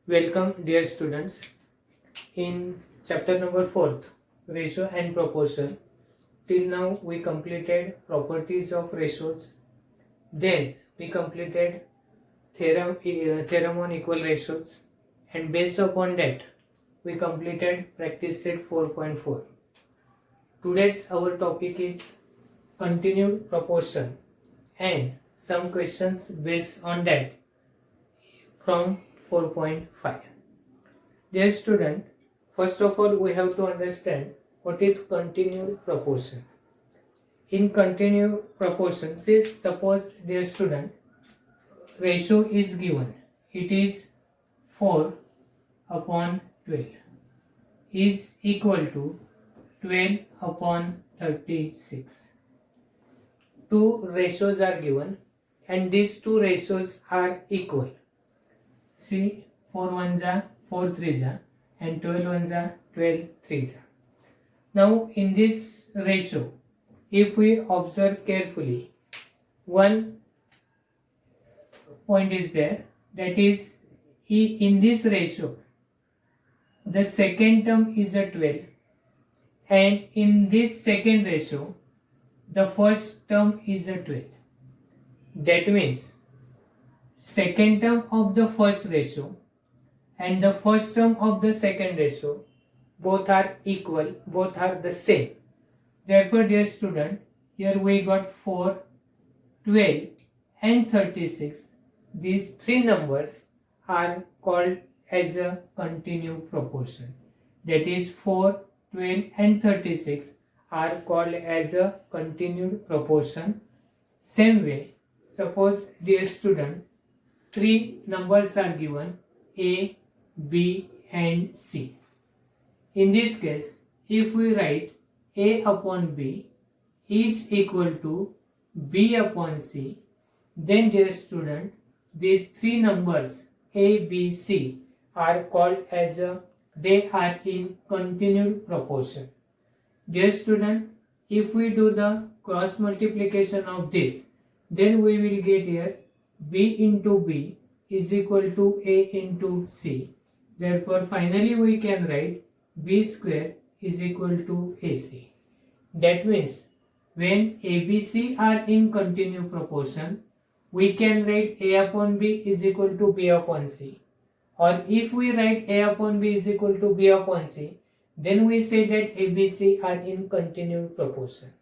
Welcome dear students. In chapter number 4th, ratio and proportion, till now we completed properties of ratios. Then we completed theorem on equal ratios, and based upon that we completed practice set 4.4. Today's our topic is continued proportion and some questions based on that from 4.5. Dear student, first of all we have to understand what is continued proportion. In continued proportion, say suppose dear student, ratio is given, it is 4/12 is equal to 12/36. Two ratios are given and these two ratios are equal. See, 4 1s are 4 3s are and 12 1s are 12 3s are. Now in this ratio, if we observe carefully, one point is there, that is in this ratio the second term is a 12, and in this second ratio the first term is a 12. That means second term of the first ratio and the first term of the second ratio both are equal, both are the same. Therefore dear student, here we got 4, 12 and 36. These three numbers are called as a continued proportion. That is 4, 12 and 36 are called as a continued proportion. Same way, suppose dear student, three numbers are given, A, B and C. In this case, if we write A upon B is equal to B upon C, then dear student, these three numbers A, B, C are called as they are in continued proportion. Dear student, if we do the cross multiplication of this, then we will get here B into B is equal to A into C. Therefore, finally we can write B square is equal to AC. That means when ABC are in continued proportion, we can write A upon B is equal to B upon C. Or if we write A upon B is equal to B upon C, then we say that ABC are in continued proportion.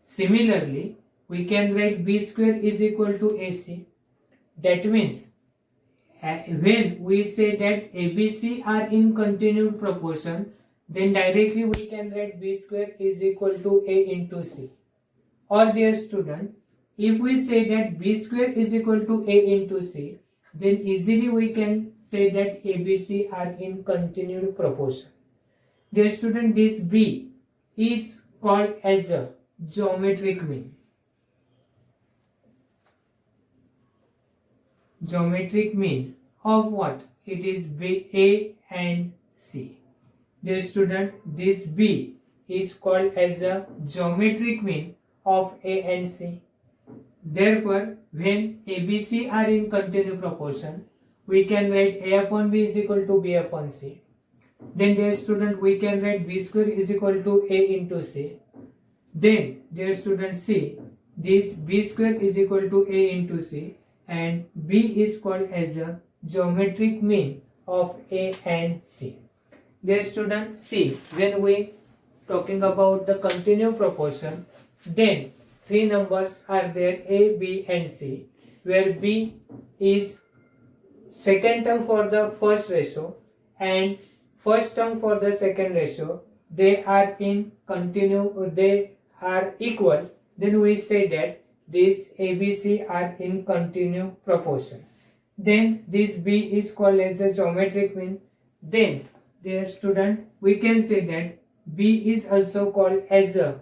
Similarly, we can write B square is equal to AC. That means when we say that ABC are in continued proportion, then directly we can write B square is equal to A into C. Or dear student, if we say that B square is equal to A into C, then easily we can say that ABC are in continued proportion. Dear student, this B is called as a geometric mean. Geometric mean of what? It is B, A and C. Dear student, this B is called as a geometric mean of A and C. Therefore, when ABC are in continued proportion, we can write A upon B is equal to B upon C. Then dear student, we can write B square is equal to A into C. Then dear student, see, this B square is equal to A into C, and B is called as a geometric mean of A and C. Dear student, see, when we talking about the continued proportion, then three numbers are there, A, B and C, where B is second term for the first ratio and first term for the second ratio. They are in continued, they are equal. Then we say that these ABC are in continued proportion. Then this B is called as a geometric mean. Then dear student, we can say that B is also called as a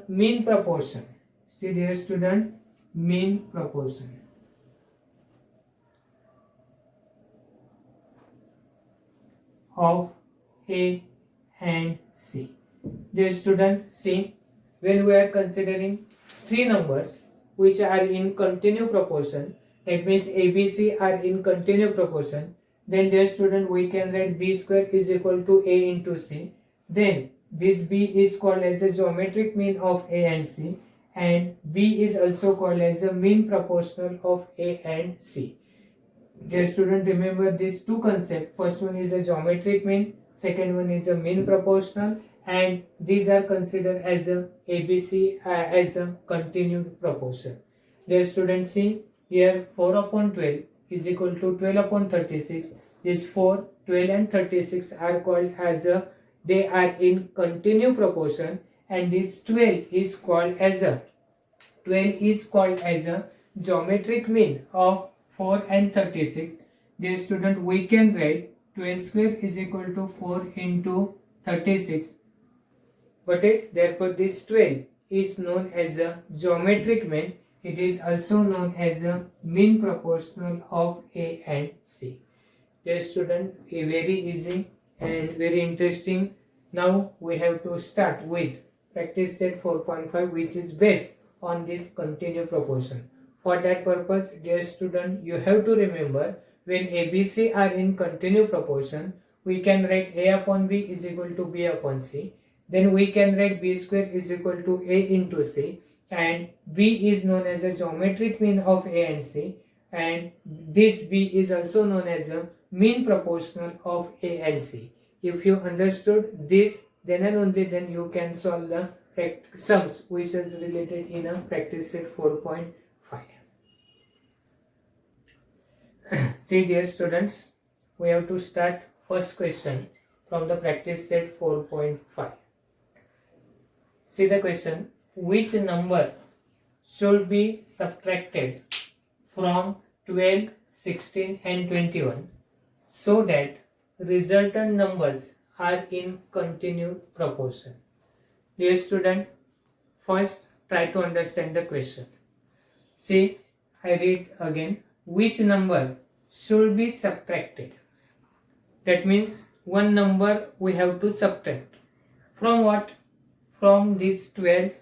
mean proportion. See dear student, mean proportion of A and C. Dear student, see, when we are considering three numbers which are in continued proportion, that means ABC are in continued proportion, Then dear student, we can write b square is equal to a into c. Then this b is called as a geometric mean of a and c, and b is also called as a mean proportional of a and c. Dear student, remember these two concepts. First one is a geometric mean, second one is a mean proportional, and these are considered as a ABC as a continued proportion. Dear students, see here 4 upon 12 is equal to 12 upon 36. These 4, 12 and 36 are called as a, they are in continued proportion, and this 12 is called as a geometric mean of 4 and 36. Dear student, we can write 12 square is equal to 4 into 36. But therefore this 12 is known as a geometric mean. It is also known as a mean proportional of A and C. Dear student, very easy and very interesting. Now we have to start with practice set 4.5, which is based on this continued proportion. For that purpose, dear student, you have to remember when ABC are in continued proportion, we can write A upon B is equal to B upon C. Then we can write b square is equal to a into c, and b is known as a geometric mean of a and c, and this b is also known as a mean proportional of a and c. If you understood this, then and only then you can solve the sums which is related in a practice set 4.5. See dear students, we have to start first question from the practice set 4.5. See the question, which number should be subtracted from 12, 16 and 21 so that resultant numbers are in continued proportion? Dear student, first try to understand the question. See, I read again, which number should be subtracted? That means one number we have to subtract. From what? From these 12,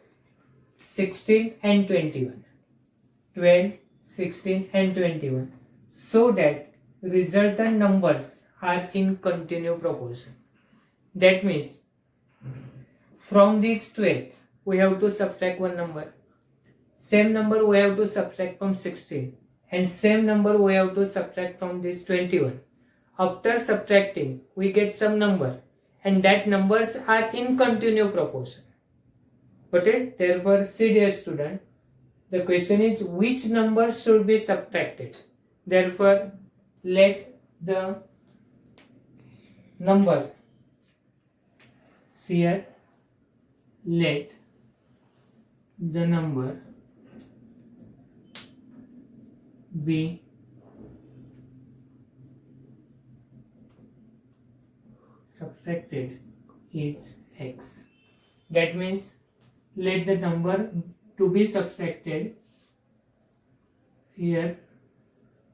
16 and 21. 12, 16 and 21. So that resultant numbers are in continued proportion. That means from these 12 we have to subtract one number. Same number we have to subtract from 16. And same number we have to subtract from this 21. After subtracting, we get some number, and that numbers are in continued proportion. But therefore, see dear student, the question is which number should be subtracted. Therefore, let the number, see here, let the number be subtracted is x. That means let the number to be subtracted here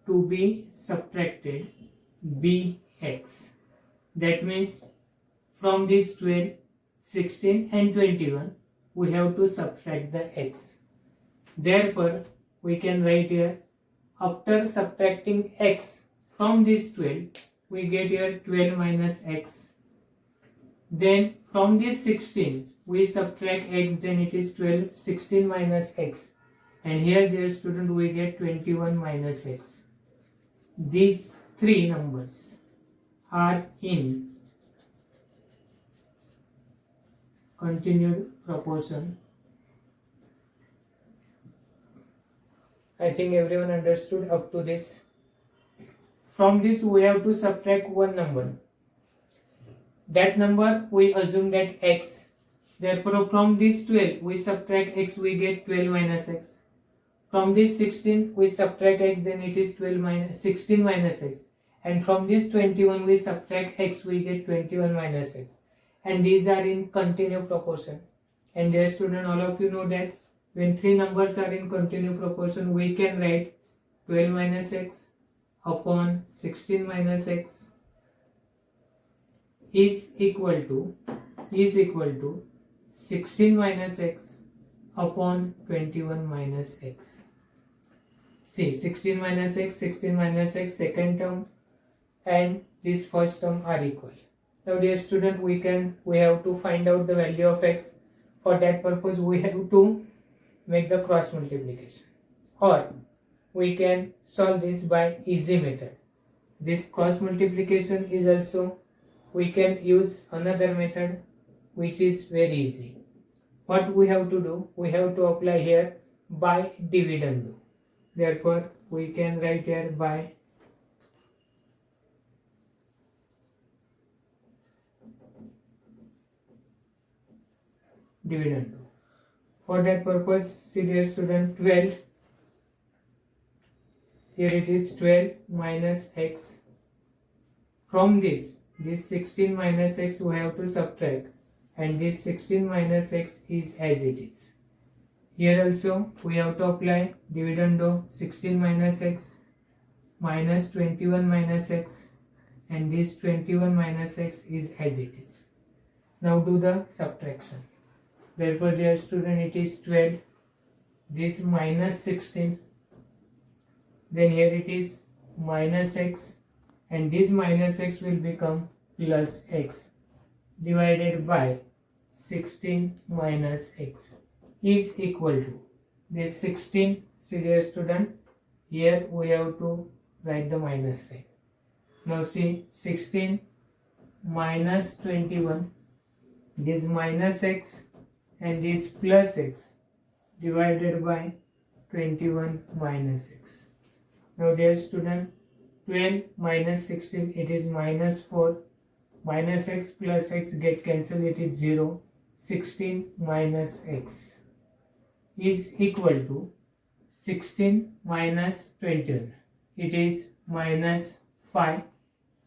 to be subtracted be x. That means from these 12, 16 and 21 we have to subtract the x. Therefore we can write here, after subtracting x from this 12 we get here 12 minus x. Then from this 16 we subtract x, then it is 12, 16 minus x, and here dear student we get 21 minus x. These three numbers are in continued proportion. I think everyone understood up to this. From this we have to subtract one number. That number we assume that x. Therefore from this 12 we subtract x, we get 12 minus x. From this 16 we subtract x, then it is 16 minus x. And from this 21 we subtract x, we get 21 minus x. And these are in continued proportion. And dear student, all of you know that when three numbers are in continued proportion, we can write 12 minus x upon 16 minus x is equal to 16 minus x upon 21 minus x. See, 16 minus x, second term, and this first term are equal. Now dear student, we have to find out the value of x. For that purpose we have to make the cross multiplication, or we can solve this by easy method. This cross multiplication is also, we can use another method which is very easy. What we have to do, we have to apply here by dividend. Therefore we can write here by dividend. For that purpose, see dear student, 12, here it is 12 minus x. From this 16 minus x we have to subtract, and this 16 minus x is as it is. Here also we have to apply dividendo. 16 minus x minus 21 minus x, and this 21 minus x is as it is. Now do the subtraction. Therefore dear student, it is 12, this minus 16, then here it is minus x, and this minus x will become plus x divided by 16 minus x is equal to this 16. See dear student, here we have to write the minus sign. Now see, 16 minus 21, this minus x and this plus x divided by 21 minus x. Now dear student, 12 minus 16, it is minus 4, minus x plus x get cancelled, it is 0. 16 minus x is equal to 16 minus 21, it is minus 5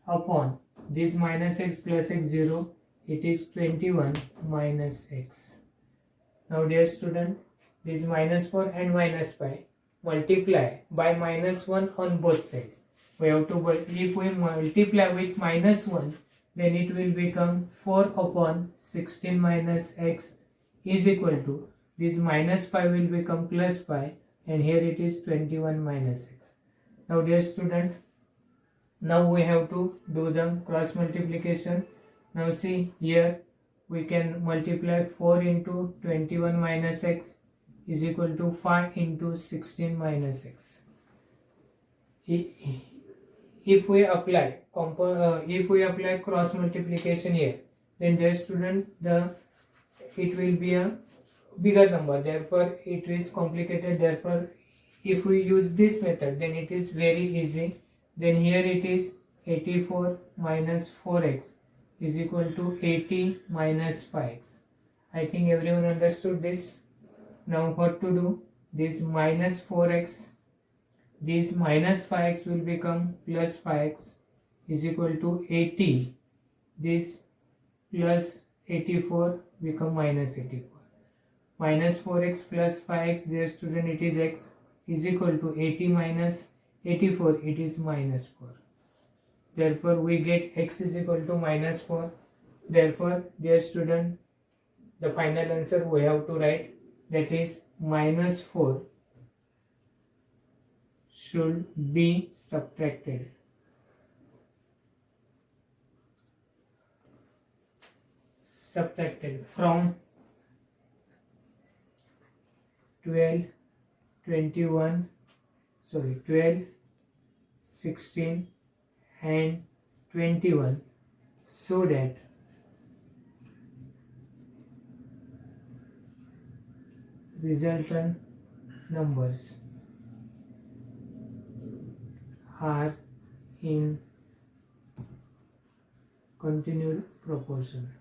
upon this minus x plus x 0, it is 21 minus x. Now dear student, this minus 4 and minus 5 multiply by minus 1 on both sides. We have to, if we multiply with minus 1, then it will become 4 upon 16 minus x is equal to, this minus 5 will become plus 5, and here it is 21 minus x. Now dear student, now we have to do the cross multiplication. Now see, here we can multiply 4 into 21 minus x is equal to 5 into 16 minus x. If we apply cross multiplication here, then dear student, it will be a bigger number, therefore it is complicated. Therefore if we use this method, then it is very easy. Then here it is 84 minus 4x is equal to 80 minus 5x. I think everyone understood this. Now what to do? This minus 4x, this minus 5x will become plus 5x is equal to 80. This plus 84 become minus 84. Minus 4x plus 5x, dear student, it is x is equal to 80 minus 84, it is minus 4. Therefore we get x is equal to minus 4. Therefore dear student, the final answer we have to write, that is minus 4 should be subtracted. Subtracted from 12, 16 and 21, so that resultant numbers are in continued proportion.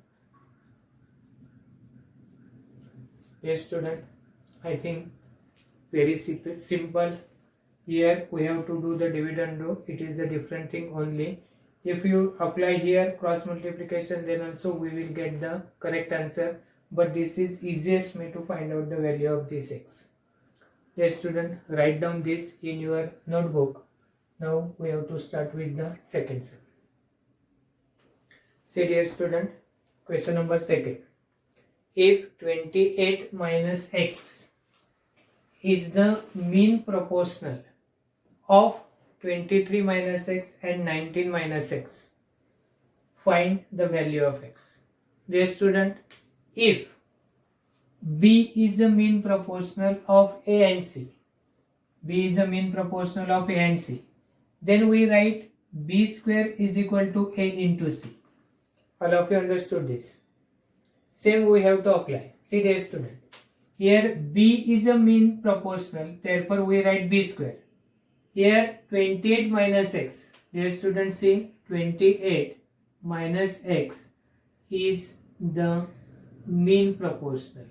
Yes student, I think very simple. Here we have to do the dividendo, it is a different thing only. If you apply here cross multiplication, then also we will get the correct answer, but this is easiest way to find out the value of this x. Yes student, write down this in your notebook. Now we have to start with the second sum. See dear student, question number 2. If 28 minus x is the mean proportional of 23 minus x and 19 minus x. Find the value of x. Dear student, if B is the mean proportional of A and C, B is the mean proportional of A and C, then we write B square is equal to A into C. All of you understood this. Same we have to apply. See dear student, here B is a mean proportional, therefore we write B square. Here 28 minus x, dear student, see 28 minus x is the mean proportional.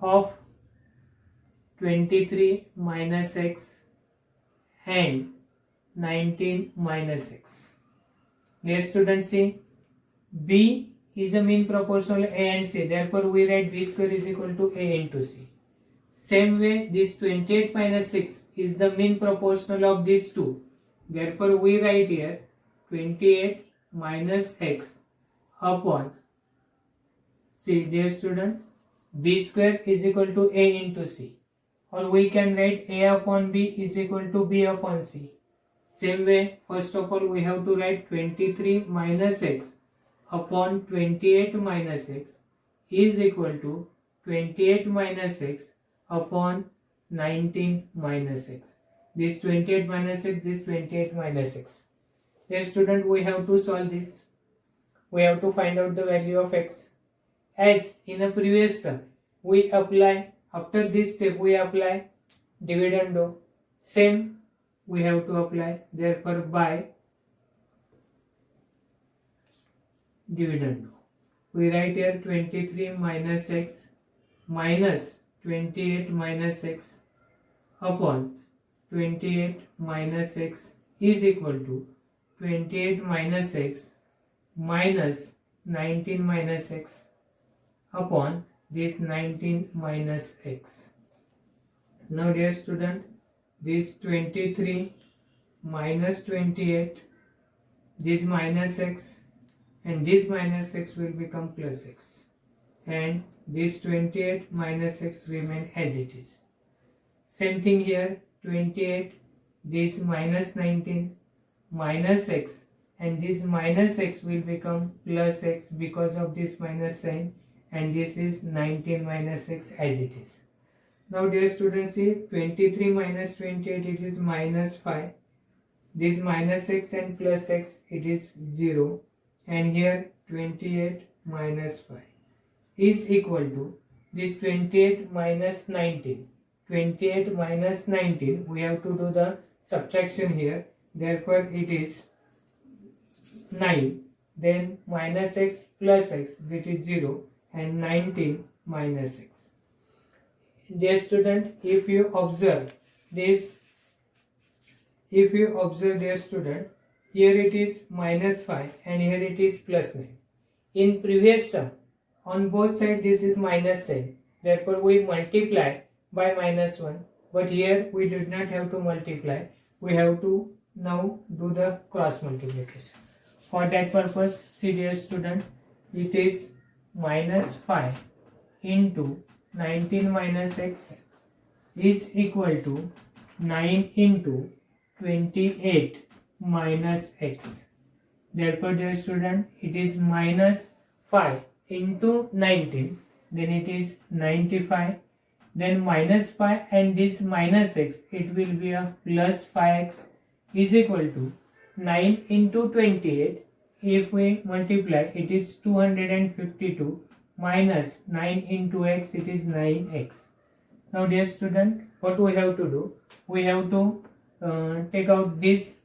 Of 23 minus x and 19 minus x. Dear students, see B is a mean proportional A and C, therefore we write B square is equal to A into C. Same way, this 28 minus 6 is the mean proportional of these two, therefore we write here 28 minus x upon, see dear student, B square is equal to A into C, or we can write A upon B is equal to B upon C. Same way, first of all we have to write 23 minus x upon 28 minus x is equal to 28 minus x upon 19 minus x. This 28 minus x, this 28 minus x. Dear student, we have to solve this. We have to find out the value of x. As in a previous sum, we apply, after this step we apply dividendo. Same we have to apply, therefore by dividendo. We write here 23 minus x minus 28 minus x upon 28 minus x is equal to 28 minus x minus 19 minus x upon this 19 minus x. Now dear student, this 23 minus 28, this minus x and this minus x will become plus x, and this 28 minus x remain as it is. Same thing here, 28, this minus 19 minus x and this minus x will become plus x because of this minus sign, and this is 19 minus x as it is. Now dear students, see 23 minus 28, it is minus 5. This minus x and plus x, it is 0. And here 28 minus 5 is equal to this 28 minus 19. 28 minus 19, we have to do the subtraction here. Therefore it is 9. Then minus x plus x, that is 0. And 19 minus x. Dear student, if you observe this, dear student, here it is minus 5 and here it is plus 9. In previous sum, on both sides this is minus sign, therefore we multiply by minus 1, but here we did not have to multiply, we have to now do the cross multiplication. For that purpose, see dear student, it is minus 5 into 19 minus x is equal to 9 into 28 minus x. Therefore dear student, it is minus 5 into 19, then it is 95, then minus 5 and this minus x, it will be a plus 5x is equal to 9 into 28. If we multiply, it is 252 minus 9 into x, it is 9x. Now dear student, what we have to do? We have to take out this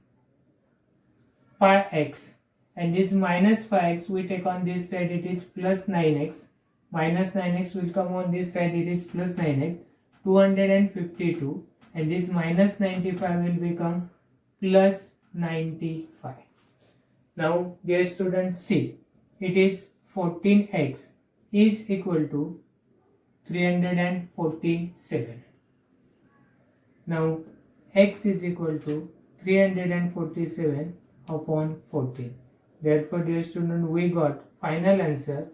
5x and this minus 5x we take on this side, it is plus 9x. Minus 9x will come on this side, it is plus 9x. 252 and this minus 95 will become plus 95. Now dear students, see, it is 14x is equal to 347. Now x is equal to 347 upon 14. Therefore dear student, we got final answer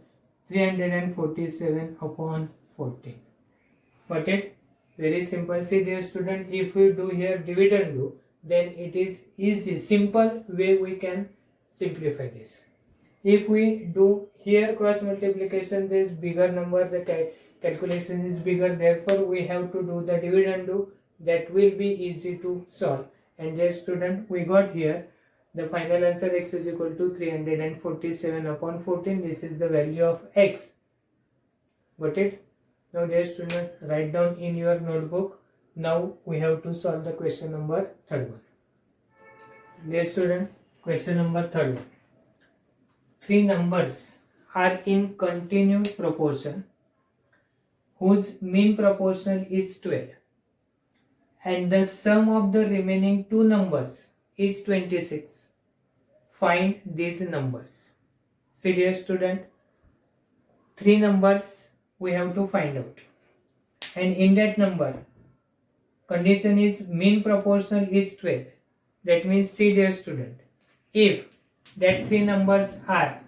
347 upon 14. Got it? Very simple. See dear student, if we do here dividend do, then it is easy, simple way we can simplify this. If we do here cross multiplication, there is bigger number, the calculation is bigger, therefore we have to do the dividend do. That will be easy to solve. And dear student, we got here the final answer x is equal to 347 upon 14. This is the value of x. Got it? Now dear student, write down in your notebook. Now we have to solve the question number third one. Dear student, question number third one. Three numbers are in continued proportion whose mean proportion is 12 and the sum of the remaining two numbers is 26. Find these numbers. See dear student, three numbers we have to find out, and in that number condition is mean proportional is 12. That means, see dear student, if that three numbers are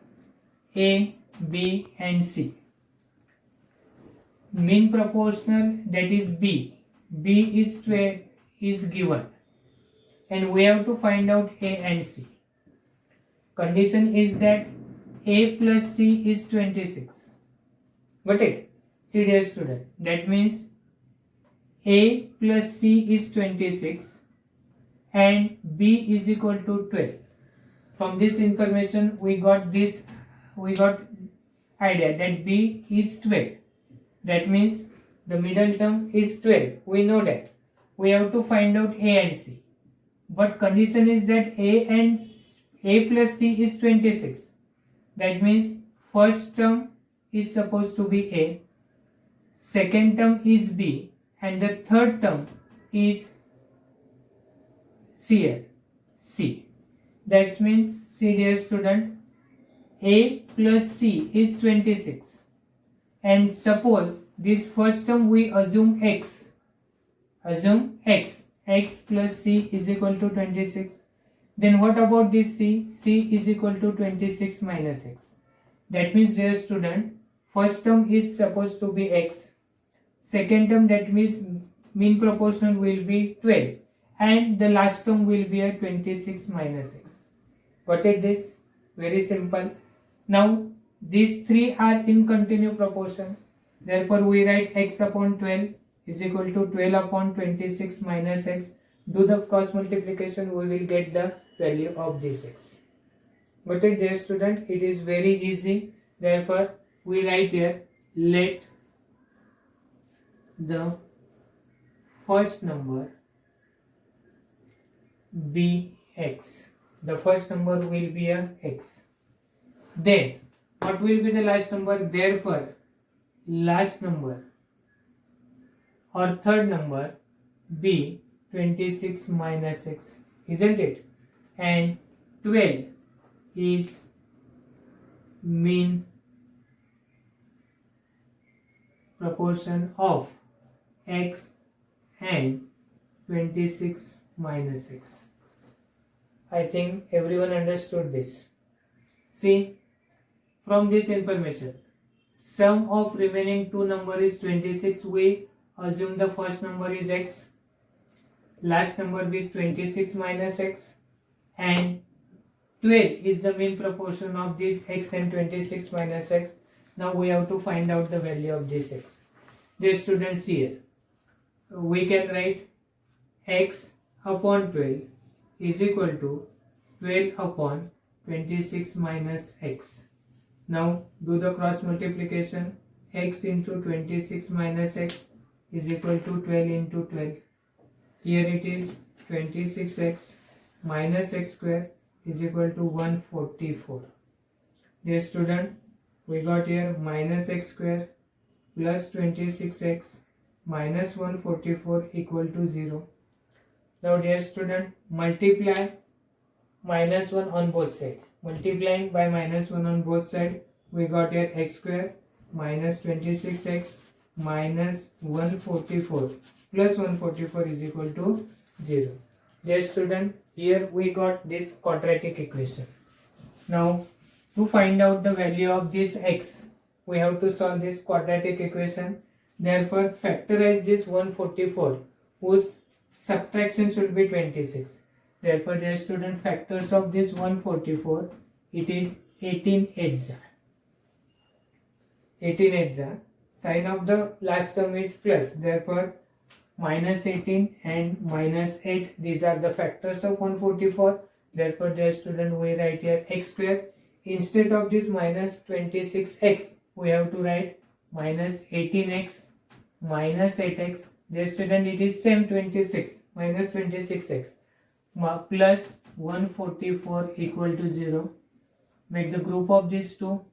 A, B and C, mean proportional that is B is 12 is given, and we have to find out A and C. Condition is that A plus C is 26. Got it? See dear student, that means A plus C is 26 and B is equal to 12. From this information we got idea that B is 12. That means the middle term is 12. We know that. We have to find out A and C. But condition is that A plus C is 26. That means first term is supposed to be A, second term is B, and the third term is C. That means, see dear student, A plus C is 26. And suppose this first term we assume X. X plus C is equal to 26. Then what about this C? C is equal to 26 minus X. That means dear student, first term is supposed to be X. Second term, that means mean proportional will be 12. And the last term will be a 26 minus X. Got it this? Very simple. Now these three are in continuous proportion. Therefore we write x upon 12 is equal to 12 upon 26 minus x. Do the cross multiplication, we will get the value of this x. Got it dear student? It is very easy. Therefore we write here, let the first number be x. The first number will be a x. Then what will be the last number? Therefore last number or third number be 26 minus x, isn't it? And 12 is mean proportion of x and 26 minus x. I think everyone understood this. See, from this information, sum of remaining two number is 26. We assume the first number is x, last number is 26 minus x, and 12 is the mean proportion of this x and 26 minus x. Now we have to find out the value of this x. Dear students, here we can write x upon 12 is equal to 12 upon 26 minus x. Now do the cross multiplication. X into 26 minus x is equal to 12 into 12. Here it is 26x minus x square is equal to 144. Dear student, we got here minus x square plus 26x minus 144 equal to 0. Now dear student, multiply minus 1 on both sides. Multiplying by minus 1 on both sides, we got here x square minus 26x minus 144 plus 144 is equal to 0. Dear student, here we got this quadratic equation. Now to find out the value of this x, we have to solve this quadratic equation. Therefore, factorize this 144 whose subtraction should be 26. Therefore, dear student, factors of this 144, it is 18 8s. 18 8s. Sign of the last term is plus. Therefore, minus 18 and minus 8, these are the factors of 144. Therefore, dear student, we write here x square. Instead of this minus 26x, we have to write minus 18x minus 8x. Dear student, it is same 26 minus 26x plus 144 equal to 0. Make the group of these two.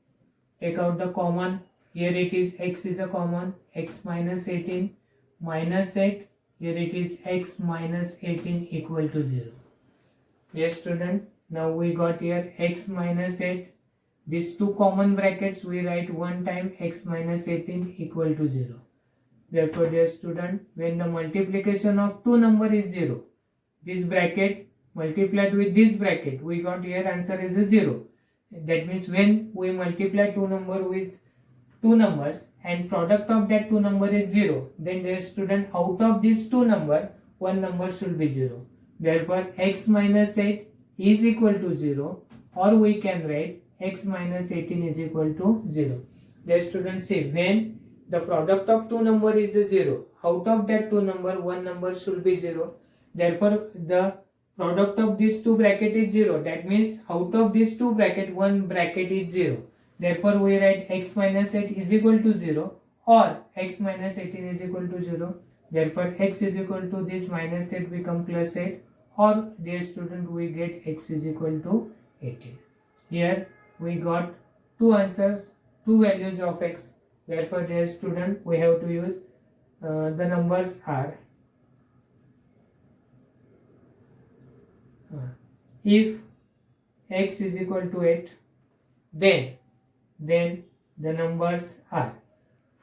Take out the common. Here it is x is a common. X minus 18 minus 8. Here it is x minus 18 equal to 0. Yes student, now we got here x minus 8. These two common brackets we write one time x minus 18 equal to 0. Therefore, dear student, when the multiplication of two number is 0, this bracket multiplied with this bracket, we got here answer is a 0. That means when we multiply two number with two numbers and product of that two number is 0, then dear student, out of these two number, one number should be 0. Therefore, x minus 8 is equal to 0, or we can write x minus 18 is equal to 0. Dear student, see, when the product of two number is a 0, out of that two number, one number should be 0. Therefore, the product of these two bracket is 0. That means out of these two bracket, one bracket is 0. Therefore, we write x minus 8 is equal to 0 or x minus 18 is equal to 0. Therefore, x is equal to this minus 8 become plus 8, or dear student, we get x is equal to 18. Here we got two answers, two values of x. Therefore, dear student, we have to use the numbers are if x is equal to 8, then the numbers are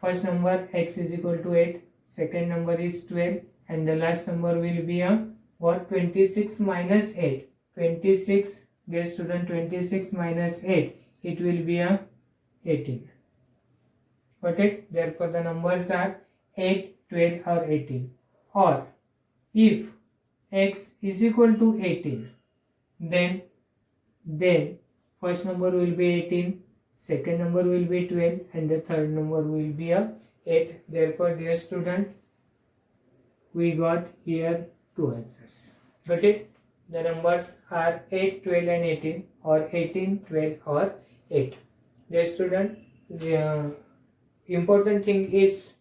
first number x is equal to 8, second number is 12, and the last number will be a what 26 minus 8. 26, dear student, 26 minus 8, it will be a 18. Got it? Therefore, the numbers are 8, 12 or 18. Or if x is equal to 18, then first number will be 18, second number will be 12, and the third number will be a 8. Therefore, dear student, we got here two answers. Got it? The numbers are 8, 12 and 18, or 18, 12 or 8. Dear student, the important thing is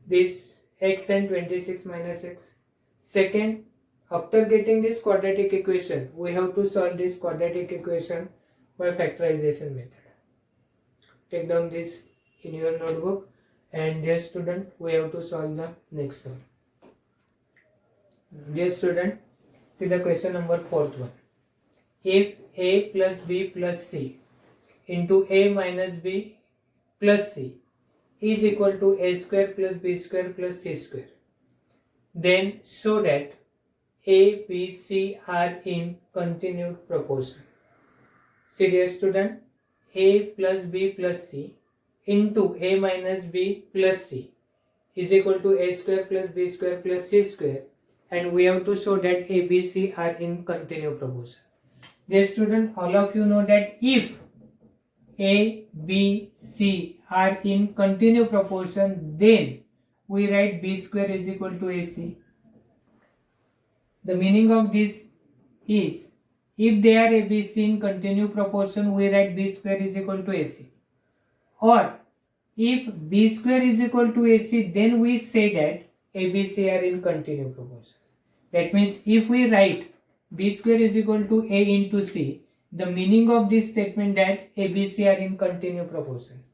this x and 26 minus x. Second, after getting this quadratic equation, we have to solve this quadratic equation by factorization method. Take down this in your notebook, and dear student, we have to solve the next one. Dear student, see the question number 4th one. If a plus b plus c into a minus b plus c is equal to a square plus b square plus c square, then show that a, b, c are in continued proportion. See, dear student, a plus b plus c into a minus b plus c is equal to a square plus b square plus c square, and we have to show that a, b, c are in continued proportion. Dear student, all of you know that if a, b, c are in continued proportion, then we write b square is equal to ac. The meaning of this is, if they are a, b, c in continued proportion, we write b square is equal to ac. Or if b square is equal to ac, then we say that a, b, c are in continued proportion. That means if we write b square is equal to a into c, the meaning of this statement that a, b, c are in continued proportion.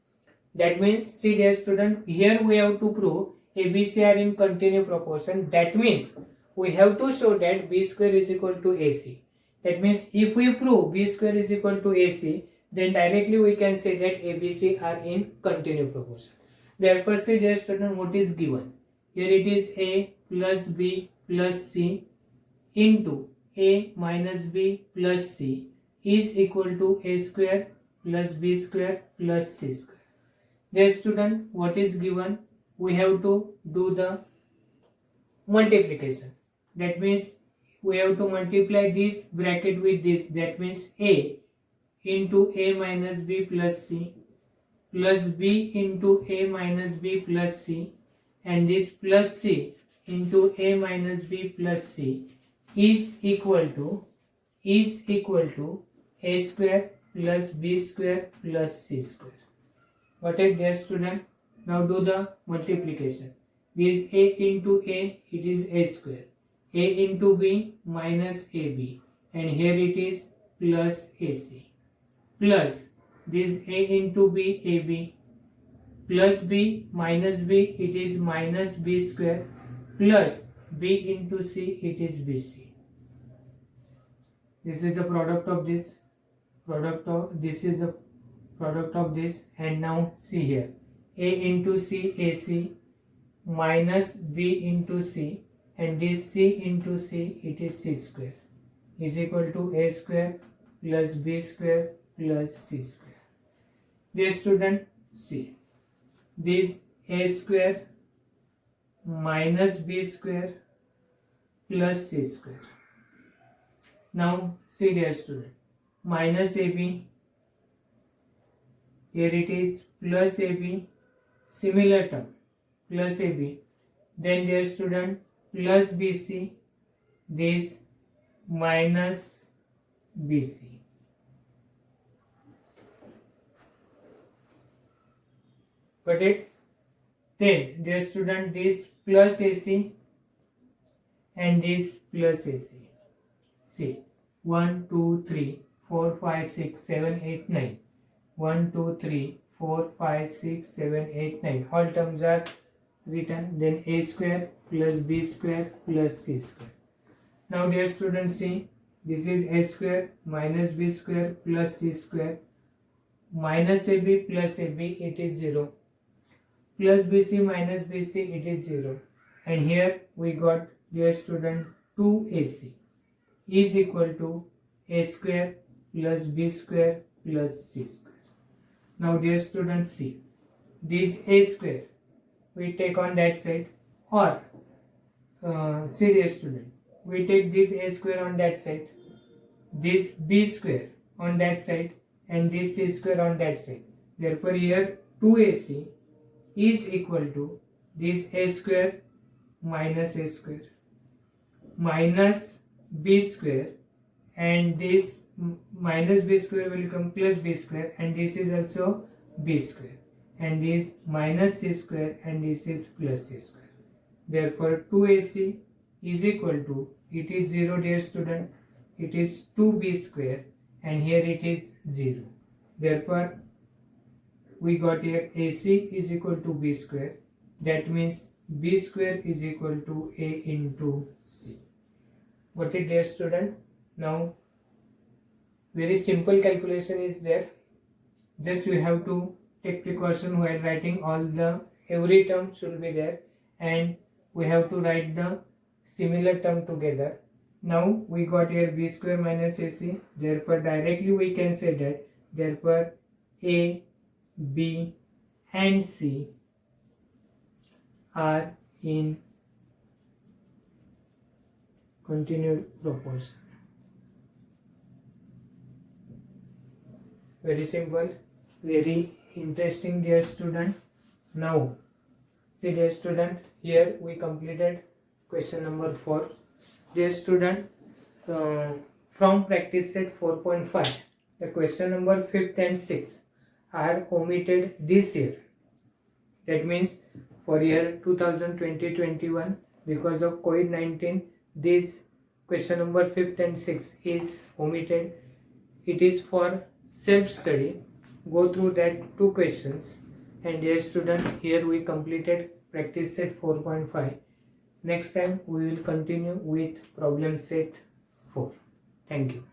That means, see dear student, here we have to prove a, b, c are in continued proportion. That means we have to show that b square is equal to ac. That means if we prove b square is equal to ac, then directly we can say that a, b, c are in continued proportion. Therefore, see dear student, what is given? Here it is a plus b plus c into a minus b plus c is equal to a square plus b square plus c square. Dear student, what is given? we have to do the multiplication. That means we have to multiply this bracket with this. That means a into a minus b plus c plus b into a minus b plus c, and this plus c into a minus b plus c is equal to a square plus b square plus c square. Got it, dear student? Now do the multiplication. This a into a, it is a square. A into b minus ab, and here it is plus ac, plus this a into b ab plus b minus b, it is minus b square, plus b into c, it is bc. This is the product of this, this is the product of this. And now see here, a into c ac minus b into c, and this c into c, it is c square, is equal to a square plus b square plus c square. Dear student, see this a square minus b square plus c square. Now see, dear student, minus ab, here it is plus ab, similar term plus ab. Then dear student, plus bc, this minus bc. Got it? Then dear student, this plus ac and this plus ac. See, 1 2 3 4 5 6 7 8 9. 1 2 3 4 5 6 7 8 9. All terms are written. Then a square plus b square plus c square. Now dear students, see, this is a square minus b square plus c square, minus ab plus ab, it is 0, plus bc minus bc, it is 0, and here we got, dear student, 2ac is equal to a square plus b square plus c square. Now dear students, see, this a square we take on that side, or see, dear student, we take this a square on that side, this b square on that side, and this c square on that side. Therefore here 2ac is equal to this a square minus a square minus b square, and this minus b square will become plus b square, and this is also b square, and this minus c square, and this is plus c square. Therefore 2ac is equal to, it is 0, dear student, it is 2b square, and here it is 0. Therefore we got here ac is equal to b square. That means b square is equal to a into c. Got it, dear student? Now very simple calculation is there. Just you have to take precaution while writing. All the every term should be there, and we have to write the similar term together. Now we got here b square minus ac. Therefore directly we can say that, therefore a, b and c are in continued proportion. Very simple, very interesting, dear student. Now see, dear student, here we completed question number 4. Dear student, from practice set 4.5, the question number 5th and 6th are omitted this year. That means for year 2020-21, because of COVID-19, this question number 5th and 6th is omitted. It is for self-study. Go through that 2 questions. And dear student, here we completed practice set 4.5. Next time we will continue with problem set 4. Thank you.